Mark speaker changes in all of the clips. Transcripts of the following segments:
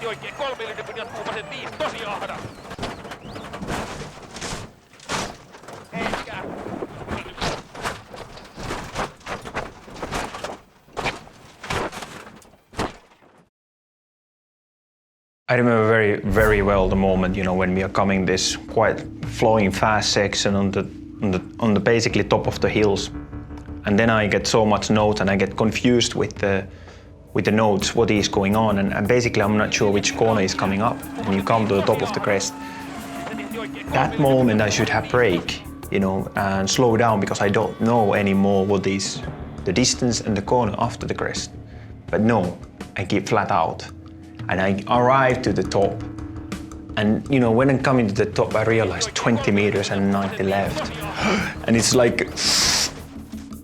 Speaker 1: oikein 3 tuumaisen 5 tosi ahda. Eikä.
Speaker 2: I remember very well the moment, when we are coming this quite flowing fast section on the basically top of the hills, and then I get so much notes and I get confused with the notes, what is going on, and basically I'm not sure which corner is coming up, and you come to the top of the crest. That moment I should have brake, and slow down, because I don't know anymore what is the distance and the corner after the crest. But no, I keep flat out. And I arrived to the top. And when I'm coming to the top, I realized 20 meters and 90 left. And it's like,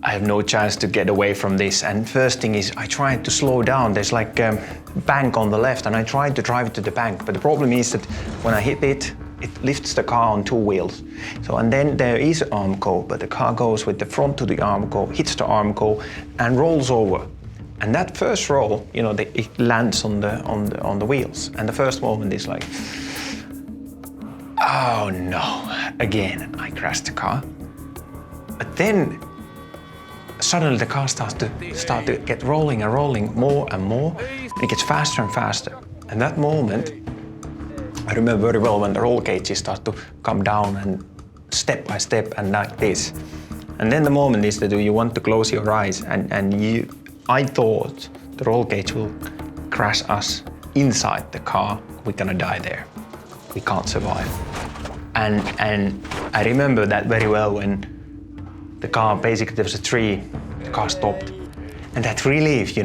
Speaker 2: I have no chance to get away from this. And first thing is, I tried to slow down. There's like a bank on the left, and I tried to drive it to the bank. But the problem is that when I hit it, it lifts the car on 2 wheels. And then there is an Armco, but the car goes with the front to the Armco, hits the Armco, and rolls over. And that first roll, it lands on the wheels. And the first moment is like, oh no, again, I crashed the car. But then suddenly the car starts to get rolling and rolling more and more. And it gets faster and faster. And that moment, I remember very well when the roll cages start to come down and step by step and like this. And then the moment is that you want to close your eyes, and I thought the roll cage will crash us inside the car. We're gonna die there. We can't survive. And I remember that very well when the car, basically there was a tree, the car stopped. And that relief,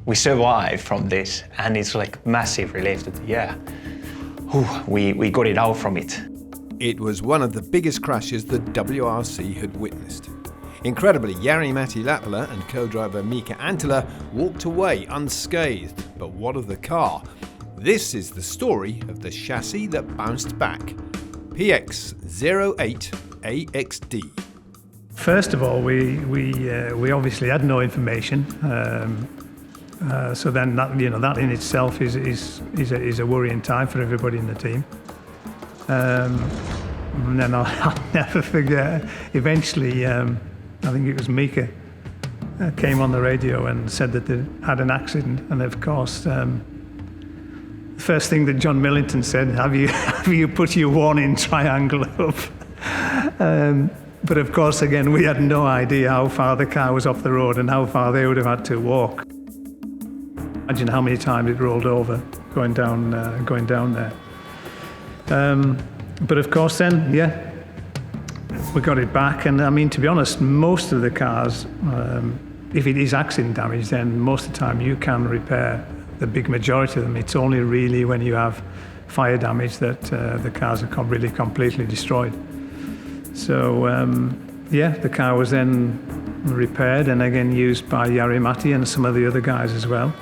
Speaker 2: we survived from this. And it's like massive relief that, we got it out from it.
Speaker 3: It was one of the biggest crashes the WRC had witnessed. Incredibly, Jari-Matti Latvala and co-driver Mika Anttila walked away unscathed. But what of the car? This is the story of the chassis that bounced back. PX08 AXD.
Speaker 4: First of all, we obviously had no information. So then that in itself is a worrying time for everybody in the team. And then I'll never forget. Eventually, I think it was Mika came on the radio and said that they had an accident. And of course, the first thing that John Millington said, have you put your warning triangle up? But of course, again, we had no idea how far the car was off the road and how far they would have had to walk. Imagine how many times it rolled over going down there. But of course then, we got it back. And I mean, to be honest, most of the cars, if it is accident damage, then most of the time you can repair the big majority of them. It's only really when you have fire damage that the cars are really completely destroyed. So the car was then repaired and again used by Jari-Matti and some of the other guys as well.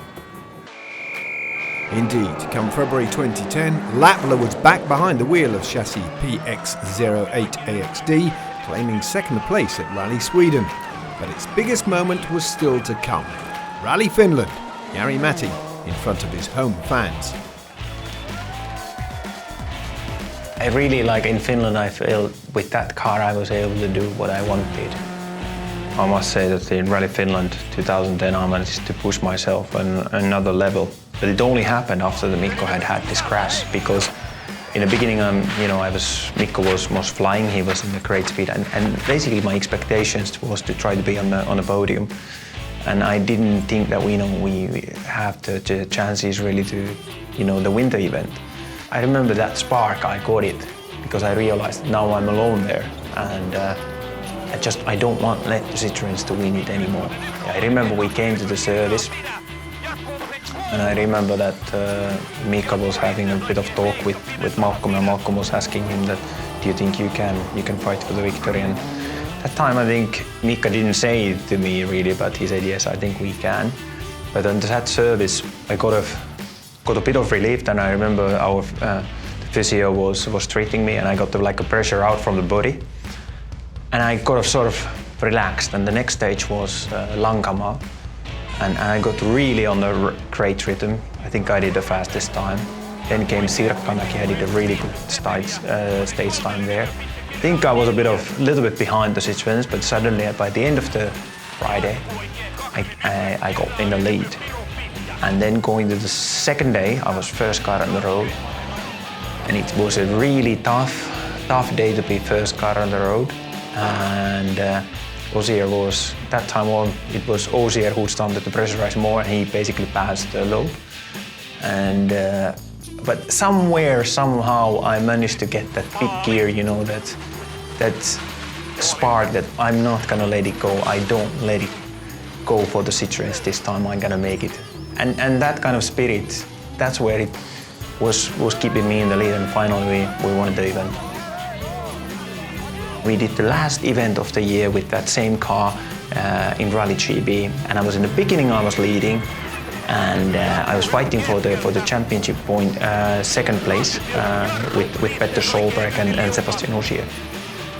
Speaker 3: Indeed, come February 2010, Latvala was back behind the wheel of chassis PX08 AXD, claiming second place at Rally Sweden. But its biggest moment was still to come. Rally Finland, Jari-Matti in front of his home fans.
Speaker 2: I really in Finland, I feel with that car I was able to do what I wanted. I must say that in Rally Finland 2010 I managed to push myself on another level. But it only happened after the Mikko had this crash, because in the beginning, Mikko was flying, he was in a great speed, and basically my expectations was to try to be on the podium. And I didn't think that we have the chances really to, the win the event. I remember that spark, I got it, because I realized now I'm alone there, and I don't want let the Citroens to win it anymore. I remember we came to the service. And I remember that Mika was having a bit of talk with Malcolm, and Malcolm was asking him that, do you think you can fight for the victory? And that time I think Mika didn't say it to me really, but he said, yes, I think we can. But on that service, I got a bit of relief, and I remember our the physio was treating me, and I got a pressure out from the body. And I got sort of relaxed, and the next stage was Lankamaa. And I got really on a great rhythm. I think I did the fastest time. Then came Sirkkamäki. I did a really good stage time there. I think I was a little bit behind the sequence, but suddenly by the end of the Friday, I got in the lead. And then going to the second day, I was first car on the road, and it was a really tough day to be first car on the road. And Ogier was, that time on, it was Ogier who started to pressurize more, and he basically passed the load. And but somehow I managed to get that big gear, you know, that spark that I'm not gonna let it go. I don't let it go for the Citroens this time. I'm gonna make it. And that kind of spirit, that's where it was keeping me in the lead, and finally we won the event. We did the last event of the year with that same car in Rally GB, and I was in the beginning, I was leading, and I was fighting for the championship point, second place with Petter Solberg and Sebastian Ogier.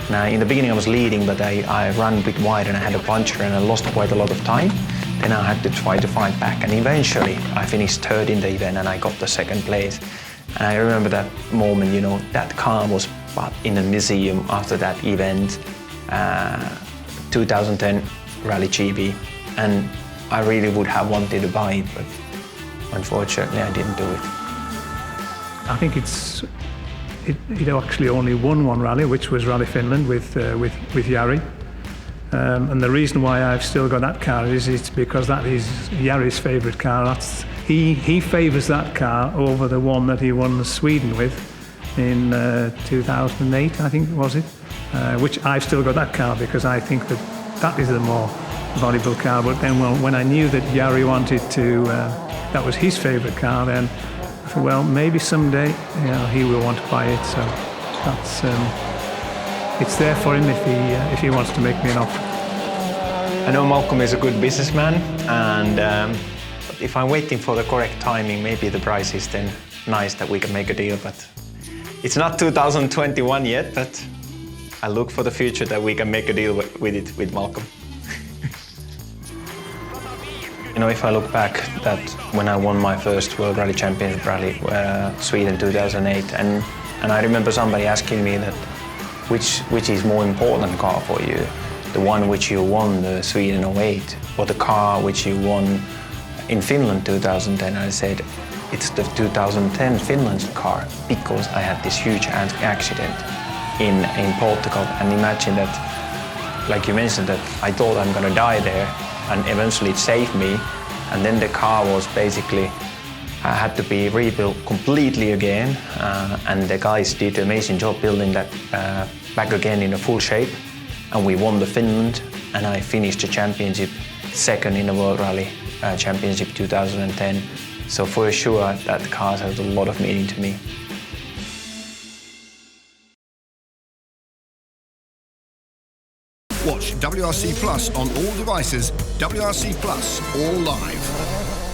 Speaker 2: Now, in the beginning I was leading, but I ran a bit wide and I had a puncture and I lost quite a lot of time. Then I had to try to fight back, and eventually I finished third in the event and I got the second place. And I remember that moment, you know, that car was in a museum after that event, 2010 Rally GB, and I really would have wanted to buy it, but unfortunately I didn't do it.
Speaker 4: I think it actually only won one rally, which was Rally Finland with Jari. And the reason why I've still got that car is it's because that is Jari's favourite car. He favours that car over the one that he won Sweden with in 2008, I think, was it? Which I've still got that car because I think that is the more valuable car. But then when I knew that Jari wanted to, that was his favourite car, then I thought, well, maybe someday, you know, he will want to buy it. So that's it's there for him if he wants to make me an offer.
Speaker 2: I know Malcolm is a good businessman, and if I'm waiting for the correct timing, maybe the price is then nice that we can make a deal. But it's not 2021 yet, but I look for the future that we can make a deal with Malcolm. You know, if I look back that when I won my first World Rally Championship Rally, Sweden 2008, and I remember somebody asking me that which is more important car for you, the one which you won the Sweden 08 or the car which you won in Finland 2010. I said it's the 2010 Finland car, because I had this huge accident in Portugal, and imagine that, like you mentioned, that I thought I'm gonna die there, and eventually it saved me. And then the car was basically had to be rebuilt completely again, and the guys did an amazing job building that back again in a full shape, and we won the Finland, and I finished the championship second in the World Rally Championship 2010. So for sure that car has a lot of meaning to me.
Speaker 3: Watch WRC Plus on all devices, WRC Plus All Live.